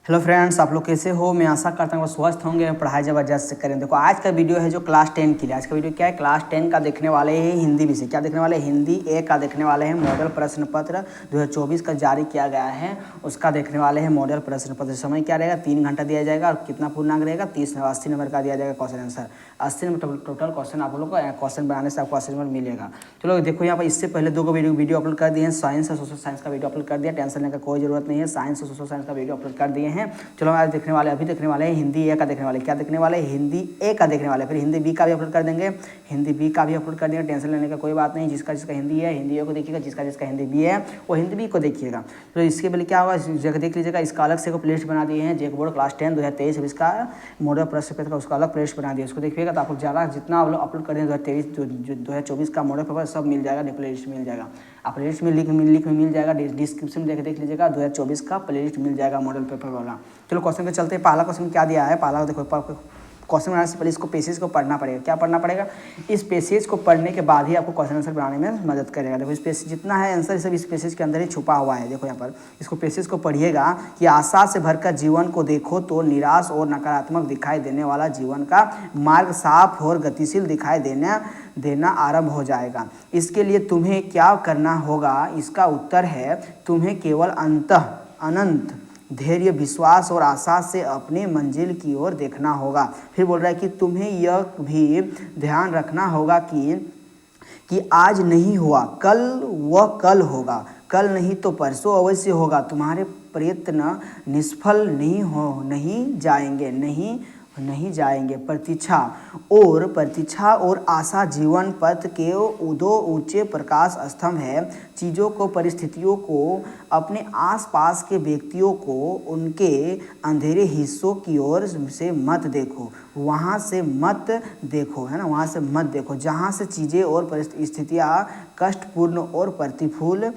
Hello friends, आप लोग कैसे हो। मैं आशा करता हूँ वो स्वस्थ होंगे, पढ़ाई ज़बरदस्त से करें। देखो आज का वीडियो है जो क्लास 10 के लिए। आज का वीडियो क्या है, क्लास 10 का देखने वाले हैं हिंदी विषय। क्या देखने वाले हैं, हिंदी ए का देखने वाले हैं। मॉडल प्रश्न पत्र 2024 का जारी किया गया है, उसका देखने वाले हैं मॉडल प्रश्न पत्र। समय क्या रहेगा, 3 घंटा दिया जाएगा और कितना पूर्णांक रहेगा, 80 नंबर का दिया जाएगा question answer. 80 number total question आप लोग को क्वेश्चन बनाने से आपको 80 नंबर मिलेगा। चलो देखो यहाँ पर इससे पहले 2 वीडियो अपलोड कर दिए हैं। साइंस और सोशल साइंस का वीडियो अपलोड कर दिया, टेंशन लेने का कोई जरूरत नहीं है। साइंस और सोशल साइंस का वीडियो अपलोड कर दिए हैं। चलो आज देखने वाले हैं हिंदी ए का देखने वाले। क्या देखने वाले हैं, हिंदी ए का देखने वाले। फिर हिंदी बी का भी अपलोड कर देंगे, हिंदी बी का भी अपलोड कर देंगे। टेंशन लेने का कोई बात नहीं। जिसका हिंदी है हिंदी ए को देखिएगा, जिसका हिंदी बी है वो हिंदी बी को देखिएगा। तो इसके पहले क्या होगा, जगह देख लीजिएगा। इसका अलग से प्लेलिस्ट बना दिए हैं। जेक बोर्ड क्लास 10 2023 इसका मॉडल प्रश्न पत्र का उसका अलग प्लेलिस्ट बना दिया। उसको देखिएगा तो आपको ज़्यादा जितना आप लोग अपलोड कर देंगे 2024 का मॉडल पेपर सब मिल जाएगा, प्लेलिस्ट मिल जाएगा। आप प्लेलिस्ट में लिंक में मिल जाएगा, डिस्क्रिप्शन में देख लीजिएगा। 2024 का प्लेलिस्ट मिल जाएगा मॉडल पेपर वाला। चलो क्वेश्चन पे चलते हैं। पहला क्वेश्चन क्या दिया है, पहला देखो। क्वेश्चन बनाने से पहले इसको पेसेज को पढ़ना पड़ेगा। क्या पढ़ना पड़ेगा, इस पेसेज को पढ़ने के बाद ही आपको क्वेश्चन आंसर बनाने में मदद करेगा। देखो इस पेसेज जितना है आंसर सब इस पेसेज के अंदर ही छुपा हुआ है। देखो यहाँ पर इसको पेसेज को पढ़िएगा कि आशा से भरकर जीवन को देखो तो निराश और नकारात्मक दिखाई देने वाला जीवन का मार्ग साफ और गतिशील दिखाई देना आरंभ हो जाएगा। इसके लिए तुम्हें क्या करना होगा, इसका उत्तर है तुम्हें केवल अनंत धैर्य, विश्वास और आशा से अपने मंजिल की ओर देखना होगा। फिर बोल रहा है कि तुम्हें यह भी ध्यान रखना होगा कि आज नहीं हुआ कल वह कल होगा, कल नहीं तो परसों अवश्य होगा। तुम्हारे प्रयत्न निष्फल नहीं जाएंगे। प्रतीक्षा और आशा जीवन पथ के दो ऊंचे प्रकाश स्तंभ है। चीज़ों को, परिस्थितियों को, अपने आसपास के व्यक्तियों को उनके अंधेरे हिस्सों की ओर से मत देखो, वहाँ से मत देखो, है ना, वहाँ से मत देखो जहाँ से चीज़ें और परिस्थितियाँ कष्टपूर्ण और प्रतिकूल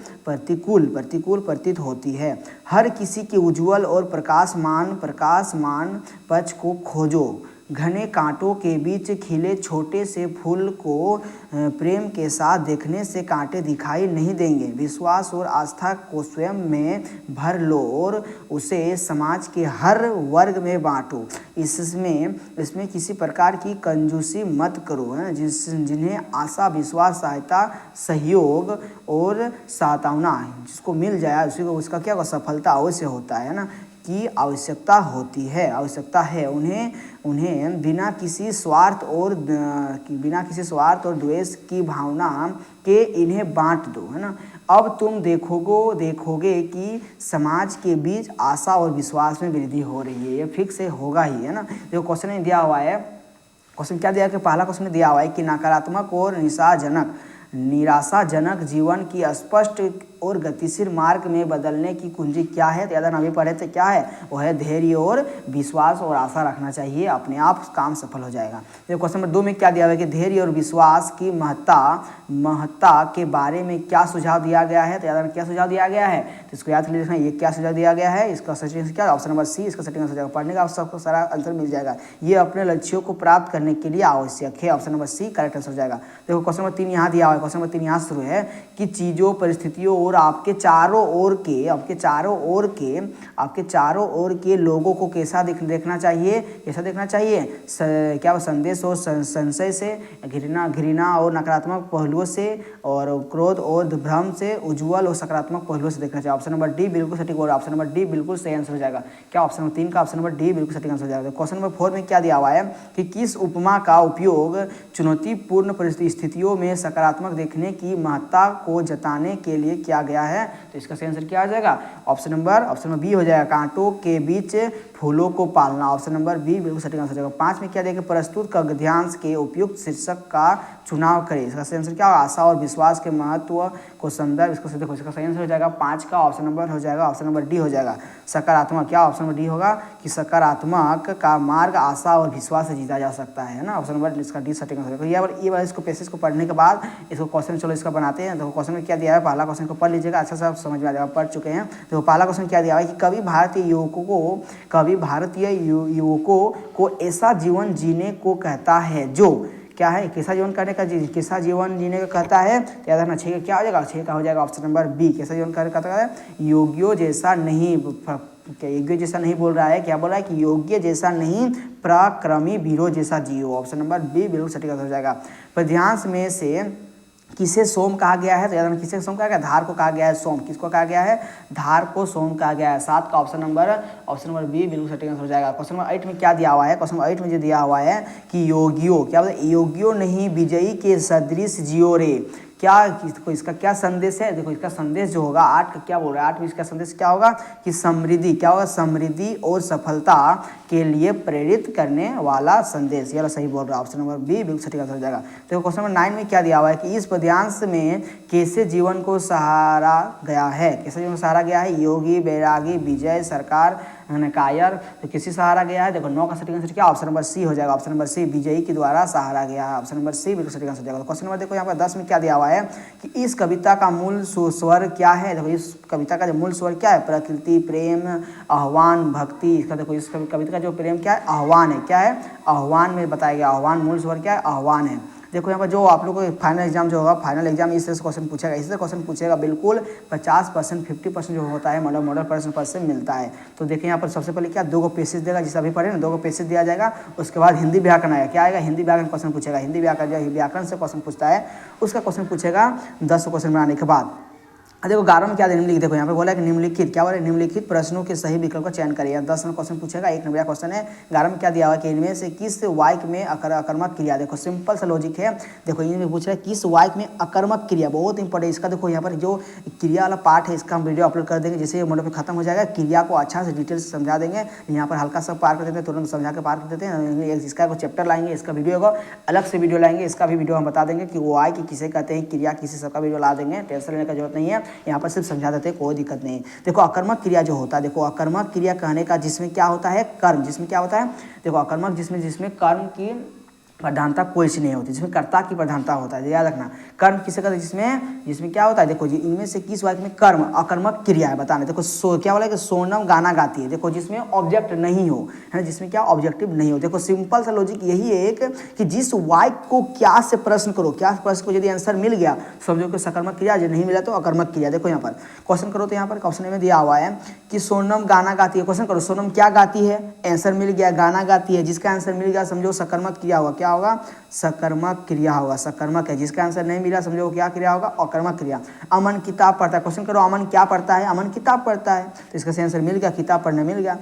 प्रतीत होती है। हर किसी के उज्जवल और प्रकाशमान पक्ष को खोजो। घने कांटों के बीच खिले छोटे से फूल को प्रेम के साथ देखने से कांटे दिखाई नहीं देंगे। विश्वास और आस्था को स्वयं में भर लो और उसे समाज के हर वर्ग में बांटो। इसमें किसी प्रकार की कंजूसी मत करो, है, जिन्हें आशा, विश्वास, सहायता, सहयोग और सात्वना जिसको मिल जाए उसी को उसका क्या सफलता अवश्य होता है ना की आवश्यकता है। उन्हें बिना किसी स्वार्थ और द्वेष की भावना के इन्हें बांट दो, है ना। अब तुम देखोगे कि समाज के बीच आशा और विश्वास में वृद्धि हो रही है। ये फिक्स से होगा ही, है ना। जो क्वेश्चन में दिया हुआ है, क्वेश्चन क्या दिया है कि पहला क्वेश्चन में दिया हुआ है कि नकारात्मक और निराशाजनक जीवन की स्पष्ट और गतिशील मार्ग में बदलने की कुंजी क्या है। तो याद अभी पढ़े थे, क्या है वो है धैर्य और विश्वास और आशा रखना चाहिए, अपने आप काम सफल हो जाएगा। तो क्वेश्चन नंबर 2 में क्या दिया हुआ है कि धैर्य और विश्वास की महत्ता के बारे में क्या सुझाव दिया गया है। तो याद क्या सुझाव दिया गया है, तो इसको याद लिखना, ये क्या सुझाव दिया गया है। इसका सटीक क्या, ऑप्शन नंबर सी इसका सटीक आंसर हो जाएगा। पढ़ने का सबको सारा आंसर मिल जाएगा। ये अपने लक्ष्यों को प्राप्त करने के लिए आवश्यक है। Option number C correct answer हो जाएगा। देखो क्वेश्चन नंबर 3 यहाँ दिया हुआ है। क्वेश्चन नंबर 3 यहाँ शुरू है कि चीज़ों, परिस्थितियों और आपके चारों ओर के लोगों को कैसा देखना चाहिए। क्या वो संदेश और संशय से, घृणा और नकारात्मक पहलुओं से, और क्रोध और भ्रम से, उज्जवल और सकारात्मक पहलुओं से देखना चाहिए। ऑप्शन नंबर डी बिल्कुल सटीक और ऑप्शन नंबर डी बिल्कुल सही आंसर हो जाएगा। क्या ऑप्शन नंबर 3 का ऑप्शन नंबर डी बिल्कुल सटीक आंसर हो जाएगा। क्वेश्चन नंबर 4 में क्या दिया हुआ है कि किस उपमा का उपयोग चुनौतीपूर्ण परिस्थितियों में सकारात्मक देखने की महत्ता को जताने के लिए किया गया है। तो इसका सही आंसर क्या आ जाएगा, ऑप्शन नंबर बी हो जाएगा, कांटों के बीच फूलों को पालना। ऑप्शन नंबर बी बिल्कुल सटीक आंसर हो जाएगा। 5 में क्या देगा, प्रस्तुत का गद्यांश के उपयुक्त शीर्षक का चुनाव करें। इसका सही आंसर क्या होगा, आशा और विश्वास के महत्व को संदर्भ। इसका सही आंसर हो जाएगा 5 का ऑप्शन नंबर हो जाएगा, ऑप्शन नंबर डी हो जाएगा। सकारात्मक, क्या ऑप्शन नंबर डी होगा कि सकारात्मक का मार्ग आशा और विश्वास से जीता जा सकता है ना। ऑप्शन नंबर इसका डी सटीक आंसर होगा। ये बार इसको पेसेज को पढ़ने के बाद इसको क्वेश्चन चलो इसका बनाते हैं। तो क्वेश्चन में क्या दिया है, पहला क्वेश्चन को पढ़ लीजिएगा, अच्छा सा समझ में आ जाएगा, पढ़ चुके हैं। तो पहला क्वेश्चन क्या दिया है कि कभी भारतीय युवकों को ऐसा जीवन जीने को कहता है जो क्या है, कैसा जीवन करने का, कैसा जीवन जीने का कहता है। तो याद रखना 6 का क्या हो जाएगा, 6 का हो जाएगा ऑप्शन नंबर बी, कैसा जीवन करने का कहता है, योगियों जैसा नहीं क्या योग्य जैसा नहीं बोल रहा है, क्या बोल रहा है कि योग्य जैसा नहीं पराक्रमी वीरों जैसा जियो। ऑप्शन नंबर बी बिल्कुल सटीक आंसर हो जाएगा। पद्यांश में से किसे सोम कहा गया है, तो याद रखना किसे सोम कहा गया, धार को कहा गया है सोम। किसको कहा गया है, धार को सोम कहा गया है। 7 का ऑप्शन नंबर बी बिल्कुल सटीक आंसर हो जाएगा। क्वेश्चन नंबर 8 में क्या दिया हुआ है, क्वेश्चन नंबर 8 में जो दिया हुआ है कि योगियो, क्या बोलते हैं, योगियो नहीं विजयी के सदृश जियो रे। क्या इसका क्या संदेश है, देखो इसका संदेश जो होगा 8 का क्या बोल रहा है, 8 में इसका संदेश क्या होगा कि समृद्धि, क्या होगा, समृद्धि और सफलता के लिए प्रेरित करने वाला संदेश। ये सही बोल रहा है, ऑप्शन नंबर बी बिल्कुल सटीक आंसर हो जाएगा। देखो क्वेश्चन नंबर 9 में क्या दिया हुआ है कि इस पद्यांश में कैसे जीवन को सहारा गया है, कैसे जीवन को सहारा गया है, योगी, बैरागी, विजय, सरकार, कायर, तो किसी सहारा गया है। देखो 9 का सटीक आंसर क्या, ऑप्शन नंबर सी हो जाएगा। ऑप्शन नंबर सी विजयी के द्वारा सहारा गया है। ऑप्शन नंबर सी बिल्कुल सटीक आंसर हो जाएगा। क्वेश्चन नंबर देखो यहाँ पर 10 में क्या दिया हुआ है कि इस कविता का मूल स्वर क्या है। देखो इस कविता का जो मूल स्वर क्या है, प्रकृति, प्रेम, आह्वान, भक्ति। इसका देखो इस कविता का जो प्रेम क्या है, आह्वान है। क्या है, आह्वान में बताया गया, आह्वान, मूल स्वर क्या है, आह्वान है। देखो यहाँ पर जो आप लोग को फाइनल एग्जाम जो होगा, फाइनल एग्जाम इस तरह से क्वेश्चन पूछेगा, इसी तरह क्वेश्चन पूछेगा बिल्कुल 50%, 50% जो होता है मॉडल प्रश्न पत्र से मिलता है। तो देखिए यहाँ पर सबसे पहले क्या 2 को पेसेज देगा, जिसे अभी पढ़े ना 2 को पेसेज दिया जाएगा। उसके बाद हिंदी व्याकरण आएगा, क्या आएगा, हिंदी व्याकरण क्वेश्चन पूछेगा। हिंदी व्याकरण जो व्याकरण से क्वेश्चन पूछता है उसका क्वेश्चन पूछेगा 10 क्वेश्चन बनाने के बाद। देखो 11 में क्या निम्नलिखित, देखो यहाँ पे बोला है कि निम्नलिखित, क्या बोला है, निम्नलिखित प्रश्नों के सही विकल्प का चयन करिए। 10 में क्वेश्चन पूछेगा, 1 नंबर क्वेश्चन है। 11 में क्या दिया हुआ है कि इनमें से किस वाक्य में अकर्मक क्रिया, देखो सिंपल सा लॉजिक है। देखो इनमें पूछ रहा है किस वाक्य में अकर्मक क्रिया, बहुत इंपॉर्टेंट। इसका देखो यहाँ पर जो क्रिया वाला पार्ट है इसका हम वीडियो अपलोड कर देंगे, जिससे मॉडल पे खत्म हो जाएगा। क्रिया को अच्छा से डिटेल से समझा देंगे। यहाँ पर हल्का सा पार कर देते हैं, तुरंत समझा के पार कर देते हैं। इसका चैप्टर लाएंगे, इसका वीडियो को अलग से वीडियो लाएंगे, इसका भी वीडियो हम बता देंगे कि वो वाक्य किसे कहते हैं, क्रिया किसी सबका वीडियो ला देंगे। टेंशन लेने का जरूरत नहीं है, यहाँ पर सिर्फ समझा देते हैं, कोई दिक्कत नहीं। देखो अकर्मक क्रिया जो होता है, देखो अकर्मक क्रिया कहने का जिसमें क्या होता है, कर्म, जिसमें क्या होता है, देखो अकर्मक जिसमें कर्म की प्रधानता कोई सी नहीं होती, जिसमें कर्ता की प्रधानता होता है, याद रखना। कर्म किसे कहते हैं, जिसमें क्या होता है, देखो जी इनमें से किस वाक्य में कर्म अकर्मक क्रिया है बताना। देखो क्या बोला है कि सोनम गाना गाती है, देखो जिसमें ऑब्जेक्ट नहीं हो, है ना, जिसमें क्या ऑब्जेक्टिव नहीं हो। देखो सिंपल सा लॉजिक यही है एक कि जिस वाक्य को क्या से प्रश्न करो, क्या प्रश्न को यदि आंसर मिल गया समझो कि सकर्मक क्रिया, जो नहीं मिला तो अकर्मक क्रिया। देखो यहाँ पर क्वेश्चन करो तो यहाँ पर क्वेश्चन में दिया हुआ है कि सोनम गाना गाती है। क्वेश्चन करो सोनम क्या गाती है, आंसर मिल गया गाना गाती है। जिसका आंसर मिल गया समझो सकर्मक क्रिया होगा, क्या होगा, सकर्मक क्रिया होगा, सकर्मक है। जिसका आंसर नहीं मिला समझो क्या क्रिया होगा, अकर्मक क्रिया। अमन किताब पढ़ता है, क्वेश्चन करो अमन क्या पढ़ता है, अमन किताब पढ़ता है, तो इसका से आंसर मिल गया, किताब पढ़ने मिल गया।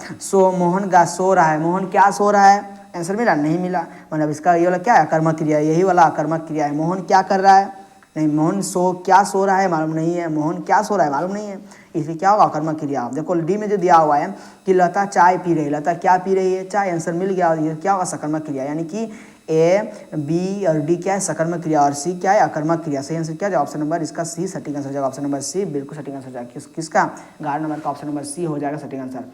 मोहन सो रहा है, मोहन क्या सो रहा है, आंसर मिला, नहीं मिला, मतलब इसका ये वाला क्या है, अकर्मक क्रिया, यही वाला अकर्मक क्रिया है। मोहन क्या कर रहा है, नहीं, मोहन क्या सो रहा है मालूम नहीं है, मोहन क्या सो रहा है मालूम नहीं है, इसलिए क्या होगा, अकर्मक क्रिया। देखो डी में जो दिया हुआ है कि लता चाय पी रही है, लता क्या पी रही है, चाय, आंसर मिल गया, और ये क्या होगा, सकर्मक क्रिया। यानी कि ए, बी और डी क्या है, सकर्मक क्रिया, और सी क्या है, अकर्मक क्रिया। सही आंसर क्या है, ऑप्शन नंबर इसका सी सटीक आंसर हो जाएगा। ऑप्शन नंबर सी बिल्कुल सटीक आंसर हो जाएगा। किसका, 11 नंबर का ऑप्शन नंबर सी हो जाएगा सटीक आंसर।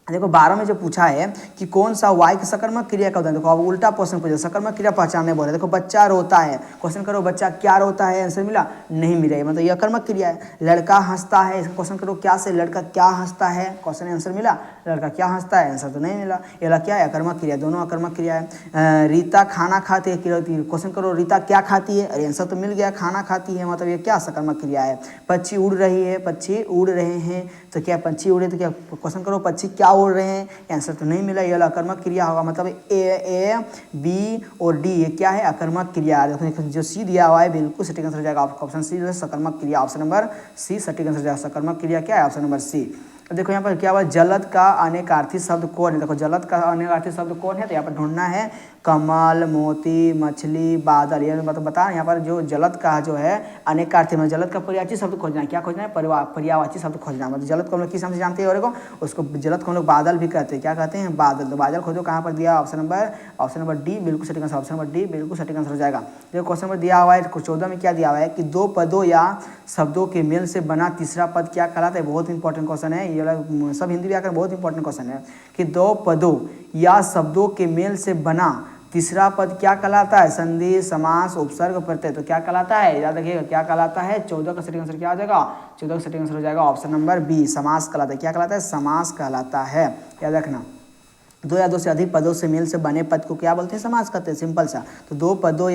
देखो 12 में जो पूछा है कि कौन सा वाक्य सकर्मक क्रिया का उदाहरण, देखो अब उल्टा क्वेश्चन पूछा, सकर्मक क्रिया पहचानने बोले। देखो बच्चा रोता है, क्वेश्चन करो बच्चा क्या रोता है, आंसर मिला, नहीं मिला, मतलब ये अकर्मक क्रिया है। लड़का हंसता है, इसका क्वेश्चन करो क्या से, लड़का क्या हंसता है, क्वेश्चन आंसर मिला, लड़का क्या हंसता है, आंसर तो नहीं मिला, ये क्या है, अकर्मक क्रिया, दोनों अकर्मक क्रिया है। रीता खाना खाती है, क्वेश्चन करो रीता क्या खाती है, अरे आंसर तो मिल गया, खाना खाती है, मतलब ये क्या सकर्मक क्रिया है। पक्षी उड़ रही है, पक्षी उड़ रहे हैं, तो क्या पक्षी उड़े, तो क्या क्वेश्चन करो पक्षी क्या उड़ रहे हैं, आंसर तो नहीं मिला, ये अकर्मक क्रिया होगा। मतलब ए, बी और डी ये क्या है, अकर्मक क्रिया। देखो जो सी दिया हुआ है बिल्कुल सटीक आंसर हो जाएगा, ऑप्शन सी जो है सकर्मक क्रिया, ऑप्शन नंबर सी सटीक आंसर हो जाएगा। सकर्मक क्रिया क्या है, ऑप्शन नंबर सी। देखो यहाँ पर क्या हुआ, जलद का अनेकार्थी शब्द कौन है, देखो जलद का अनेकार्थी शब्द कौन है, तो यहाँ पर ढूंढना है कमल, मोती, मछली, बादल, ये मतलब बता। यहाँ पर जो जलद का जो है अनेकार्थी, मतलब जलद का पर्यायवाची शब्द खोजना है, क्या खोजना है, पर्यायवाची शब्द खोजना है। मतलब जलद को हम लोग किस नाम से जानते हैं, और उसको जलद को हम लोग बादल भी कहते हैं, क्या कहते हैं, बादल। तो बादल खोजो, कहाँ पर दिया, ऑप्शन नंबर डी बिल्कुल सटीक आंसर, ऑप्शन नंबर डी बिल्कुल सटीक आंसर हो जाएगा। देखो क्वेश्चन नंबर दिया हुआ है 14 में क्या दिया हुआ है कि 2 पदों या शब्दों के मेल से बना तीसरा पद क्या कहलाता है, बहुत इंपॉर्टेंट क्वेश्चन है, ये सब हिंदी व्याकरण बहुत इंपॉर्टेंट क्वेश्चन है कि 2 पदों या शब्दों के मेल से बना तीसरा पद क्या कहलाता है, संधि, समास, उपसर्ग, प्रत्यय, तो क्या कहलाता है, याद रखिएगा क्या कहलाता है। 14 का सटीक आंसर क्या हो जाएगा, 14 का सटीक आंसर हो जाएगा ऑप्शन नंबर बी, समास कहलाता है। क्या कहलाता है, समास कहलाता है, याद रखना। 2 या 2 से अधिक पदों से मेल से बने पद को क्या बोलते हैं, समास कहते हैं, सिंपल सा। तो 2 पदों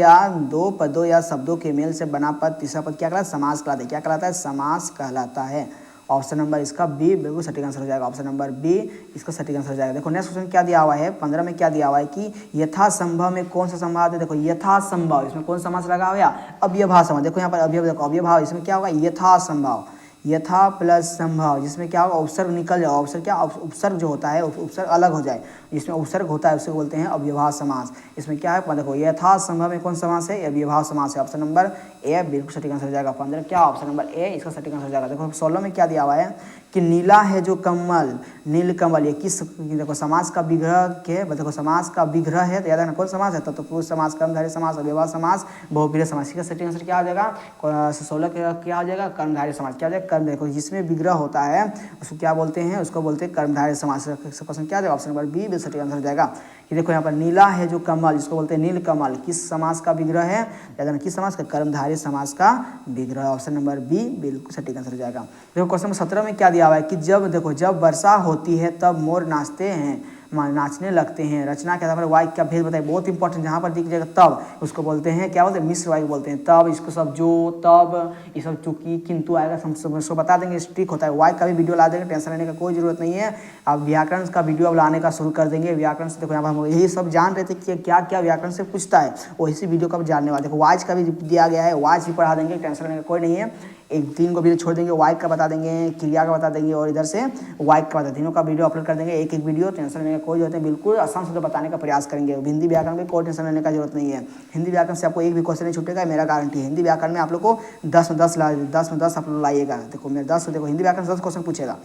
या शब्दों के मेल से बना पद तीसरा पद क्या कहलाता है, समास कहलाता है। क्या कहलाता है, समास कहलाता है। ऑप्शन नंबर इसका बी बिल्कुल सटीक आंसर हो जाएगा। ऑप्शन नंबर बी इसका सटीक आंसर हो जाएगा। देखो नेक्स्ट क्वेश्चन क्या दिया हुआ है 15 में, क्या दिया हुआ है कि यथासंभव में कौन सा समास है। देखो यथासंभव, इसमें कौन सा समास लगा हुआ है, अव्ययभाव समास। देखो यहाँ पर अव्यय, देखो अव्ययभाव, इसमें क्या होगा यथासंभव, यथा प्लस संभव, जिसमें क्या होगा उपसर्ग निकल जाए, उपसर्ग क्या, उपसर्ग जो होता है उपसर्ग अलग हो जाए, जिसमें उपसर्ग होता है उसे बोलते हैं अव्ययभाव समास। इसमें क्या है देखो यथा संभव में कौन समास है, अव्ययभाव समास है। ऑप्शन नंबर ए बिल्कुल सटीक आंसर हो जाएगा। 15 क्या, ऑप्शन नंबर ए इसका सटीक आंसर हो जाएगा। देखो 16 में क्या दिया हुआ है कि नीला है जो कमल, नील कमल, ये किस, देखो समास का विग्रह के, देखो समास का विग्रह है तो याद रखना कौन समास है, तो पुरुष समास, कर्मधारय समास, अव्ययभाव समास, बहुब्रीहि समास। इसका सटीक आंसर क्या हो जाएगा 16 क्या हो जाएगा, कर्मधारय समास। क्या हो जाएगा कर्म, देखो जिसमें विग्रह होता है उसको क्या बोलते हैं, उसको बोलते हैं कर्मधारय समास। क्वेश्चन क्या जाएगा, ऑप्शन नंबर बी भी सटीक आंसर हो जाएगा। कि देखो यहाँ पर नीला है जो कमल, जिसको बोलते हैं नील कमल, किस समास का विग्रह है, याद किस समास का, कर्मधारय समास का विग्रह। ऑप्शन नंबर बी बिल्कुल सटीक आंसर हो जाएगा। देखो क्वेश्चन नंबर 17 में क्या दिया हुआ है कि जब, देखो जब वर्षा होती है तब मोर नाचते हैं, नाचने लगते हैं। रचना के आधार पर वाक्य का भेद बताइए, बहुत इंपॉर्टेंट, जहाँ पर दिख जाएगा तब उसको बोलते हैं क्या बोलते हैं, मिश्र वाक्य बोलते हैं। तब इसको सब जो, तब ये सब चूंकि किंतु आएगा, हम उसको बता देंगे, स्ट्रिक होता है। वाक्य का भी वीडियो ला देंगे, टेंशन लेने का कोई जरूरत नहीं है। अब व्याकरण का वीडियो अब लाने का शुरू कर देंगे। व्याकरण से देखो यहाँ पर हम यही सब जान रहे थे कि क्या क्या व्याकरण से पूछता है, वही सी वीडियो का भी जानने वाले। देखो वाच का भी दिया गया है, वाच भी पढ़ा देंगे, टेंशन लेने का कोई नहीं है। एक 3 को वीडियो छोड़ देंगे, वाक्य का बता देंगे, क्रिया का बता देंगे और इधर से वाक्य का बता, तीनों का वीडियो अपलोड कर देंगे, एक एक वीडियो, टेंशन लेने का कोई जरूरत नहीं, बिल्कुल आसान से बताने का प्रयास करेंगे। हिंदी व्याकरण में कोई टेंशन लेने का जरूरत नहीं है। हिंदी व्याकरण से आपको एक भी क्वेश्चन नहीं छूटेगा, मेरा गारंटी है। हिंदी व्याकरण में आप लोग को 10 में 10 आप लोग लाइएगा। देखो मेरे 10, देखो हिंदी व्याकरण 10 क्वेश्चन पूछेगा।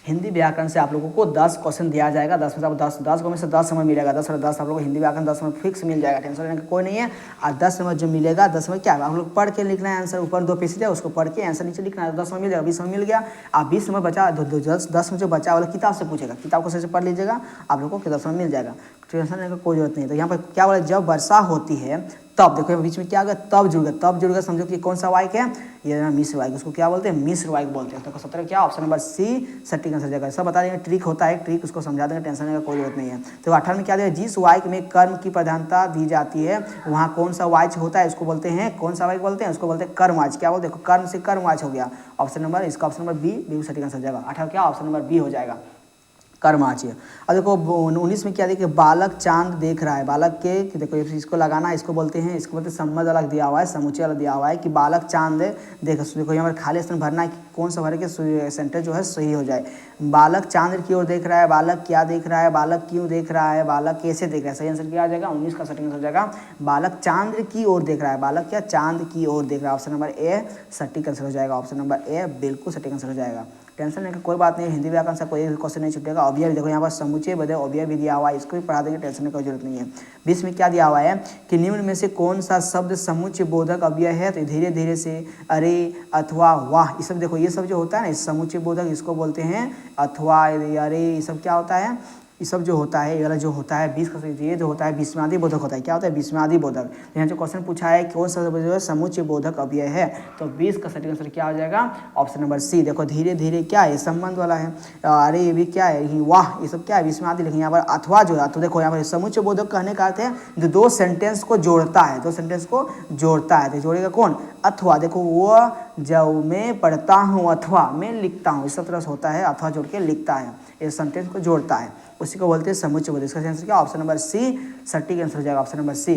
हिंदी व्याकरण से आप लोगों को 10 क्वेश्चन दिया जाएगा, 10 में से आप 10 को में से 10 समय मिलेगा, 10 और 10 आप लोगों को हिंदी व्याकरण 10 में फिक्स मिल जाएगा, टेंशन लेने का कोई नहीं है। और 10 नंबर जो मिलेगा, 10 में क्या आप लोग पढ़ के लिखना है आंसर, ऊपर 2 पेज है उसको पढ़ के आंसर नीचे लिखना है, 10 में मिल जाएगा, 20 में मिल गया। आप 20 नंबर बचा, 10 में जो बचा वाला किताब से पूछेगा, किताब को सही से पढ़ लीजिएगा, आप लोगों को 10 में मिल जाएगा, टेंशन लेने का कोई जरूरत नहीं। तो यहाँ पर क्या बोला, जब वर्षा होती है तब, देखो बीच में क्या होगा, तब जुड़ गया, तब जुड़ गया, समझो कि कौन सा वाक्य है, ये मिश्र वाक्य, उसको क्या बोलते हैं, मिश्र वाक्य बोलते हैं। तो 17 क्या, ऑप्शन नंबर सी सटीक आंसर जाएगा। सब बता देंगे, ट्रिक होता है, ट्रिक उसको समझा देंगे, टेंशन लेने का कोई जरूरत नहीं है। तो 18 में क्या दिया, जिस वाक्य में कर्म की प्रधानता दी जाती है वहाँ कौन सा वाच्य होता है, उसको बोलते हैं, कौन सा वाक्य बोलते हैं, उसको बोलते हैं कर्मवाच्य। क्या बोलते हैं, कर्म से कर्मवाच्य हो गया। ऑप्शन नंबर इसका ऑप्शन नंबर बी बिल्कुल सटीक आंसर जाएगा। 18 क्या, ऑप्शन नंबर बी हो जाएगा, कर्मवाच्य। अब देखो 19 में क्या देखिए, बालक चांद देख रहा है, बालक के, देखो इसको लगाना, इसको बोलते हैं, इसको बोलते हैं संबंध अलग दिया हुआ है, समुच्चय अलग दिया हुआ है कि बालक चांद देखो यहाँ पर खाली स्थान भरना है, कौन सा भर के सेंटेंस जो है सही हो जाए। बालक चांद की ओर देख रहा है, बालक क्या देख रहा है, बालक क्यों देख रहा है, बालक कैसे देख रहा है, सही आंसर क्या आ जाएगा, 19 का सटीक आंसर हो जाएगा। बालक चांद की ओर देख रहा है, बालक क्या चांद की ओर देख रहा है, ऑप्शन नंबर ए सटीक आंसर हो जाएगा। ऑप्शन नंबर ए बिल्कुल सटीक आंसर हो जाएगा। टेंशन लेने की कोई बात नहीं, हिंदी व्याकरण से कोई क्वेश्चन नहीं छूटेगा। अव्यय भी देखो यहाँ पर समुच्चय बदे अव्यय भी दिया हुआ है, इसको भी पढ़ा देंगे, टेंशन की कोई जरूरत नहीं है। 20 में क्या दिया हुआ है कि निम्न में से कौन सा शब्द समुच्चय बोधक अव्यय है, तो धीरे धीरे से, अरे, अथवा, वाह, ये सब देखो, ये सब जो होता है ना समुच्चय बोधक, इसको बोलते हैं अथवा, अरे, ये सब क्या होता है, ये सब जो होता है, ये वाला जो होता है 20 का, ये जो होता है विस्मयादि बोधक होता है। क्या होता है, विस्मयादि बोधक। यहाँ जो क्वेश्चन पूछा है कौन सा जो है समुच्चय बोधक अव्यय है, तो 20 का सटीक आंसर क्या हो जाएगा, ऑप्शन नंबर सी। देखो धीरे धीरे क्या है, संबंध वाला है, अरे ये भी क्या है, वाह, ये सब क्या है, विस्मयादि। लेकिन यहाँ पर अथवा जो है, तो देखो यहाँ पर समुच्चय बोधक कहने का अर्थ है जो 2 सेंटेंस को जोड़ता है, 2 सेंटेंस को जोड़ता है, तो जोड़ेगा कौन, अथवा। देखो वो जब मैं पढ़ता हूँ अथवा मैं लिखता हूँ, इस तरह से होता है, अथवा जोड़ के लिखता है, ये सेंटेंस को जोड़ता है, उसी को बोलते हैं समुच्चय बोधक। इसका आंसर क्या, ऑप्शन नंबर सी सटीक आंसर हो जाएगा, ऑप्शन नंबर सी।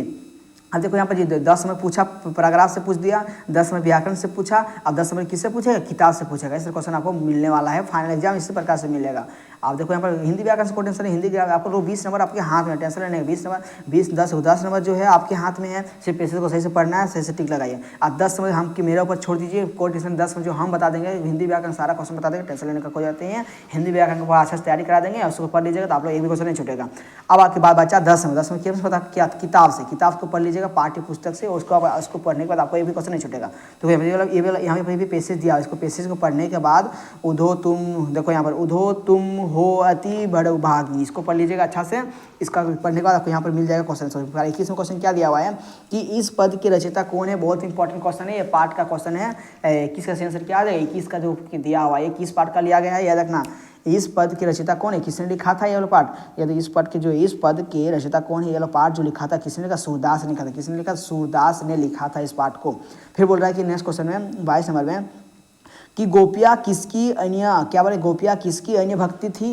अब देखो यहाँ पर 10 में पूछा, पैराग्राफ से पूछ दिया, 10 में व्याकरण से पूछा, अब 10 में किससे पूछेगा, किताब से पूछेगा। इस क्वेश्चन आपको मिलने वाला है, फाइनल एग्जाम इसी प्रकार से मिलेगा। आप देखो यहाँ पर हिंदी व्याकरण से कोई टेंशन नहीं, हिंदी आपको 20 नंबर आपके हाथ में, टेंशन लेने 20 नंबर, 10 नंबर जो है आपके हाथ में है, सिर्फ पैसेज को सही से पढ़ना है, सही से टिक लगाइए। आप 10 नंबर हम कि मेरे ऊपर छोड़ दीजिए, कोई टेंशन, 10 में जो हम बता देंगे, हिंदी व्याकरण सारा क्वेश्चन बता देंगे, टेंशन लेने का कोई जरूरत नहीं है। हिंदी व्याकरण को अच्छे से तैयारी करा देंगे, उसको पढ़ लीजिएगा तो आप लोग एक भी क्वेश्चन नहीं छूटेगा। अब आपके बाद बच्चा 10 में क्या पता, क्या किताब से, किताब को पढ़ लीजिएगा, पाठ्य पुस्तक से, उसको पढ़ने के बाद आपको एक भी क्वेश्चन नहीं छूटेगा। तो यहाँ पे भी पैसेज दिया, इसको पैसेज को पढ़ने के बाद उधो तुम, देखो यहाँ पर उधो तुम हो अति बड़भागी, इसको पढ़ लीजिएगा अच्छा से। इसका पढ़ने के बाद आपको यहाँ पर मिल जाएगा क्वेश्चन। 21 में क्वेश्चन क्या दिया हुआ है कि इस पद के रचयिता कौन है, बहुत इंपॉर्टेंट क्वेश्चन है, ये पार्ट का क्वेश्चन है। 21 का आंसर क्या आ जाएगा, 21 का जो दिया हुआ है, 21 पार्ट का लिया गया है, याद रखना। इस पद के रचयिता कौन है, किसने लिखा था ये वाला पार्ट, या तो इस पद के जो इस पद के रचयिता कौन है, ये वाला पार्ट जो लिखा था किसने लिखा, सूरदास ने लिखा था। किसने लिखा, सूरदास ने लिखा था इस पार्ट को। फिर बोल रहा है कि नेक्स्ट क्वेश्चन में 22 नंबर में कि गोपियाँ किसकी अन्य, क्या बोले, गोपियाँ किसकी अन्य भक्त थी,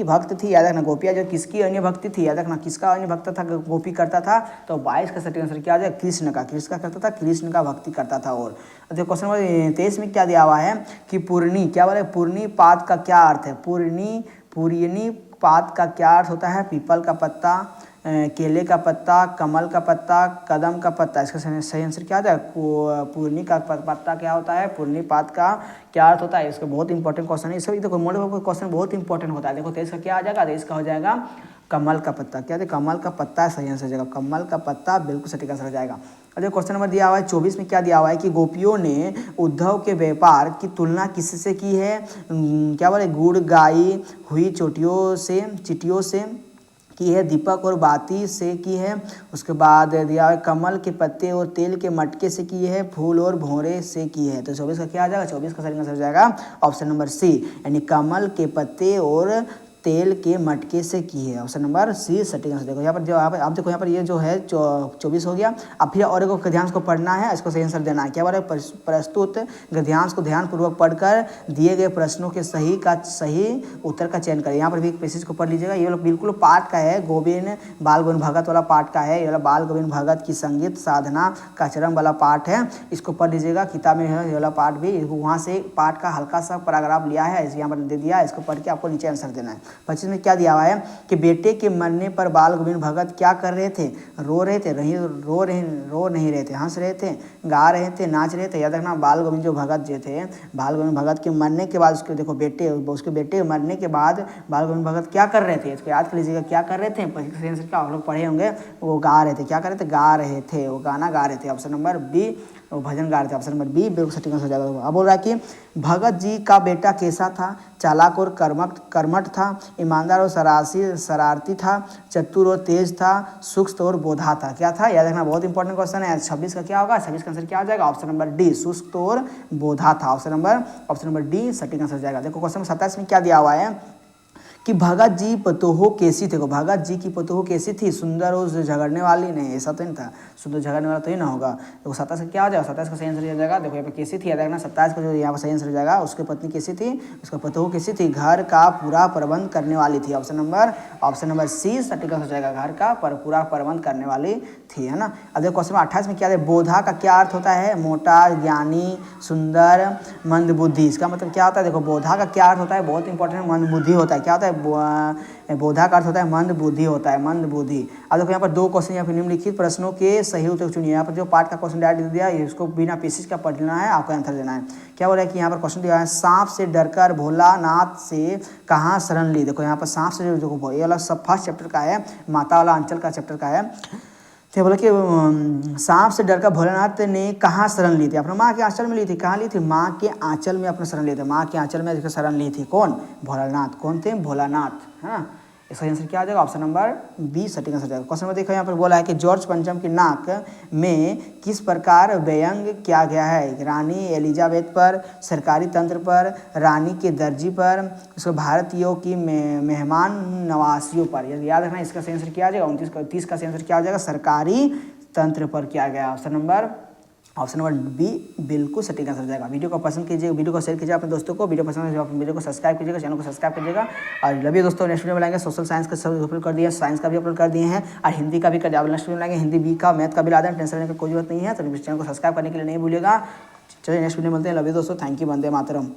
याद रखना। गोपियाँ जो किसकी अन्य भक्ति थी, याद रखना, किसका अन्य भक्त था, गोपी करता था। तो 22 का सटीक आंसर क्या आ जाएगा, कृष्ण का। किसका करता था, कृष्ण का भक्ति करता था। और देखो क्वेश्चन नंबर 23 में क्या दिया हुआ है कि पूर्णी, क्या बोले, पूर्णी पाद का क्या अर्थ है। पूर्णी पाद का क्या अर्थ होता है, पीपल का पत्ता, केले का पत्ता, कमल का पत्ता, कदम का पत्ता। इसका सही आंसर क्या आता है, पूर्णी का पत्ता क्या होता है, पूर्णी पात का क्या अर्थ होता है। इसका बहुत इंपॉर्टेंट क्वेश्चन है। इसका देखो मॉडल क्वेश्चन बहुत इंपॉर्टेंट होता है। देखो तो इसका क्या आ जाएगा, इसका हो जाएगा कमल का पत्ता। क्या है, कमल का पत्ता सही आंसर हो जाएगा। कमल का पत्ता बिल्कुल सटीक आंसर हो जाएगा। और देखो क्वेश्चन नंबर दिया हुआ है 24 में क्या दिया हुआ है कि गोपियों ने उद्धव के व्यापार की तुलना किससे की है, क्या बोले, गुड़ गाई हुई चिटियों से की है, दीपक और बाती से की है। उसके बाद दिया है कमल के पत्ते और तेल के मटके से की है, फूल और भौरे से की है। तो 24 का क्या आ जाएगा, 24 का सही आंसर हो जाएगा ऑप्शन नंबर सी, यानी कमल के पत्ते और तेल के मटके से की है। ऑप्शन नंबर सी सटीक आंसर। देखो यहाँ पर जो आप देखो यहाँ पर ये जो है 24 हो गया। अब फिर और एक गद्यांश को पढ़ना है, इसको सही आंसर देना है। क्या बोला, प्रस्तुत गद्यांश को ध्यानपूर्वक पढ़कर दिए गए प्रश्नों के सही उत्तर का चयन करें। यहाँ पर भी एक पैसेज को पढ़ लीजिएगा। ये वाला बिल्कुल पाठ का है, बाल गोविंद भगत वाला पाठ का है। ये वाला बाल गोविंद भगत की संगीत साधना का चरम वाला पाठ है, इसको पढ़ लीजिएगा। किताब में है ये वाला पाठ भी, वहाँ से पाठ का हल्का सा पैराग्राफ लिया है, यहाँ पर दे दिया है, इसको पढ़ के आपको नीचे आंसर देना है। 25 में क्या दिया हुआ है कि बेटे के मरने पर बाल गोविंद भगत क्या कर रहे थे, रो रहे थे, रो नहीं रहे थे, हंस रहे थे, गा रहे थे, नाच रहे थे। याद रखना, बाल गोविंद जो भगत जो थे, बाल गोविंद भगत के मरने के बाद उसके देखो उसके बेटे के मरने के बाद बाल गोविंद भगत क्या कर रहे थे, इसको याद कर लीजिएगा। क्या कर रहे थे, क्या आप लोग पढ़े होंगे, वो गा रहे थे। क्या कर रहे थे, गा रहे थे, वो गाना गा रहे थे। ऑप्शन नंबर बी, वो भजन गा रहे थे। ऑप्शन नंबर बी बिल्कुल सटीक आंसर हो जाएगा। अब बोल रहा है कि भगत जी का बेटा कैसा था, चालाक और कर्मठ था, ईमानदार और शरारती था, चतुर और तेज था, सुस्त और बोधा था। क्या था, याद रखना, बहुत इंपॉर्टेंट क्वेश्चन है। 26 का क्या होगा, 26 का आंसर क्या हो जाएगा, ऑप्शन नंबर डी, सुस्त और बोधा था। ऑप्शन नंबर डी सटीक आंसर हो जाएगा। देखो क्वेश्चन नंबर 27 में क्या दिया हुआ है कि भगत जी पतोहो कैसी थे, भगत जी की पतोहो कैसी थी, सुंदर और झगड़ने वाली, नहीं ऐसा तो नहीं था, सुंदर झगड़ने वाला तो ही ना होगा। देखो 27 का क्या हो जाएगा, 27 का सही आंसर हो जाएगा। देखो यहाँ पे कैसी थी, याद रखना, 27 का जो यहाँ पर सही आंसर हो जाएगा, उसकी पत्नी कैसी थी, उसका पतोहो कैसी थी, घर का पूरा प्रबंध करने वाली थी। ऑप्शन नंबर सी सटीक आंसर हो जाएगा, घर का पूरा प्रबंध करने वाली थी, है ना। अब देखो क्वेश्चन 28 में क्या है, बोधा का क्या अर्थ होता है, मोटा, ज्ञानी, सुंदर, मंद बुद्धि। इसका मतलब क्या होता है, देखो बोधा का क्या अर्थ होता है, बहुत इंपॉर्टेंट, मंद बुद्धि होता है। क्या होता है, बोधा का अर्थ होता है मंद बुद्धि होता है, मंद बुद्धि। अब देखो यहाँ पर दो क्वेश्चन यहाँ पर निम्नलिखित प्रश्नों के सही उत्तर चुनिए। यहाँ पर जो पाठ का क्वेश्चन डायरेक्ट दिया है, इसको बिना पैसेज का पढ़ना है, आपको आंसर देना है। क्या बोला है कि यहाँ पर क्वेश्चन दिया है, सांप से डरकर भोलानाथ से कहाँ शरण ली। देखो यहाँ पर सांप से जो ये वाला सब फर्स्ट चैप्टर का है, माता वाला अंचल का चैप्टर का है। तो बोला कि सांप से डरकर भोलानाथ ने कहाँ शरण ली थी, अपने माँ के आंचल में ली थी। कहाँ ली थी, माँ के आंचल में अपने शरण ली थी, माँ के आंचल में शरण ली थी। कौन, भोलानाथ। कौन थे, भोलानाथ। हाँ, इसका आंसर क्या आ जाएगा, ऑप्शन नंबर बी सटीक आंसर जाएगा। क्वेश्चन में देखो यहाँ पर बोला है कि जॉर्ज पंचम की नाक में किस प्रकार व्यंग किया गया है, रानी एलिजाबेथ पर, सरकारी तंत्र पर, रानी के दर्जी पर, उसको भारतीयों की मेहमान नवासियों पर। याद रखना, इसका सही आंसर क्या आ जाएगा, 29 का सही आंसर क्या आ जाएगा, सरकारी तंत्र पर किया गया। ऑप्शन नंबर बी बिल्कुल सटीक आंसर हो जाएगा। वीडियो को पसंद कीजिएगा, वीडियो को शेयर कीजिए अपने दोस्तों को, वीडियो पसंद है अपने वीडियो को सब्सक्राइब कीजिएगा, चैनल को सब्सक्राइब कीजिएगा। और लव यू दोस्तों, नेक्स्ट वीडियो में लाएंगे सोशल साइंस का सब अपलोड कर दिया, साइंस का भी अपलोड कर दिए हैं, और हिंदी का भी कर दिया। नेक्स्ट वीडियो में लाएंगे हिंदी बी का, मैथ का भी ला दें, टेंशन लेने की कोई जरूरत नहीं है। तो चैनल को सब्सक्राइब करने के लिए नहीं भूलिएगा। चलिए नेक्स्ट वीडियो में मिलते हैं। लव यू दोस्तों, थैंक यू, वंदे मातरम।